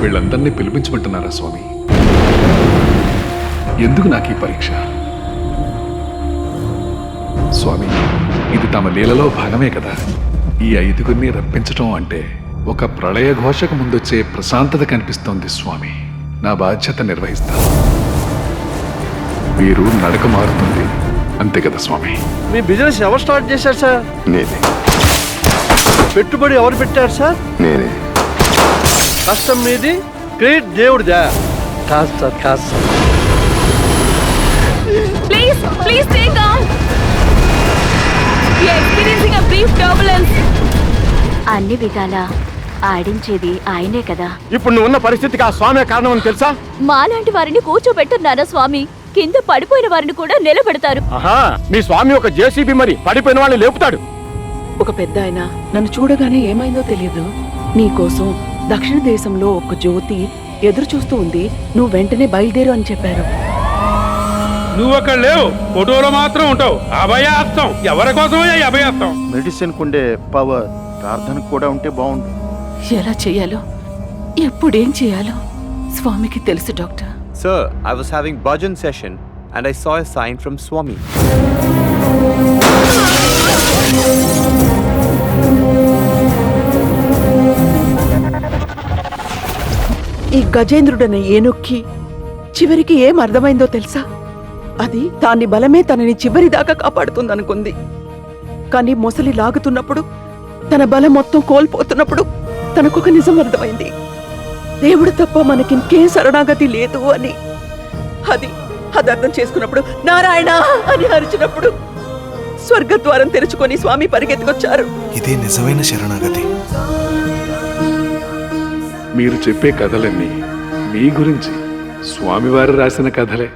వీళ్ళందరినీ పిలిపించమంటున్నారా స్వామి? ఎందుకు నాకు ఈ పరీక్ష? స్వామి, ఇది తమ లీలలో భాగమే కదా. ఈ 5గురిని రప్పించటం అంటే ఒక ప్రళయ ఘోషకు ముందొచ్చే ప్రశాంతత కనిపిస్తోంది స్వామి. నా బాధ్యత నిర్వహిస్తాను. మీరు నడక మారుతుంది, అంతే కదా స్వామి? మీ బిజినెస్ ఎవరు స్టార్ట్ చేశారు సార్? నేనే. పెట్టుబడి ఎవరు పెట్టారు సార్? నేనే. కష్టం మీది, క్రెడిట్ దేవుడిదా? కాదు సార్, కాదు sir. Please, please stay calm. We are experiencing a brief turbulence. అన్ని విధాలా ఆడించేది ఆయనే కదా. ఇప్పుడు నువ్వు ఉన్న పరిస్థితికి ఆ స్వామి కారణం అని తెలుసా? మాలాంటి వారిని కూర్చోబెట్టున్నారా స్వామి? కింద పడిపోయిన వారిని కూడా నిలబెడతారు. ఆహా, మీ స్వామి ఒక జేసీబీ మరి పడిపోయిన వాళ్ళని లేపుతాడు. ఒక పెద్ద ఆయన నన్ను చూడగానే ఏమైందో తెలియదు. నీకోసం దక్షిణ దేశంలో ఒక జ్యోతి ఎదురు చూస్తూ ఉంది, నువ్వు వెంటనే బయలుదేరు అని చెప్పారు. నువ్వు అక్కడ లేవు, ఫోటోలో మాత్రం ఉంటావు. అభయాస్తం ఎవరి కోసమే అభయాస్తం. మెడిసిన్ కుండే పవర్ ప్రార్థనకు కూడా ఉంటే బాగుండు. ఎలా చేయాలో, ఎప్పుడేం చేయాలో స్వామికి తెలుసు doctor. Sir, I was having bhajan session and I saw a sign from Swami. ఈ గజేంద్రుడనే ఏనొక్కి చివరికి ఏం అర్థమైందో తెలుసా? అది దాని బలమే తనని చివరి దాకా కాపాడుతుందనుకుంది. కానీ మొసలి లాగుతున్నప్పుడు, తన బలం మొత్తం కోల్పోతున్నప్పుడు తనకొక నిజం అర్థమైంది. దేవుడు తప్ప మనకింకేం శరణాగతి లేదు అని. అది అర్థం చేసుకున్నప్పుడు నారాయణ అని అరిచినప్పుడు స్వర్గద్వారం తెరుచుకొని స్వామి పరిగెత్తుకొచ్చారు. ఇదే నిజమైన శరణాగతి. మీరు చెప్పే కథలన్నీ మీ గురించి స్వామివారు రాసిన కథలే.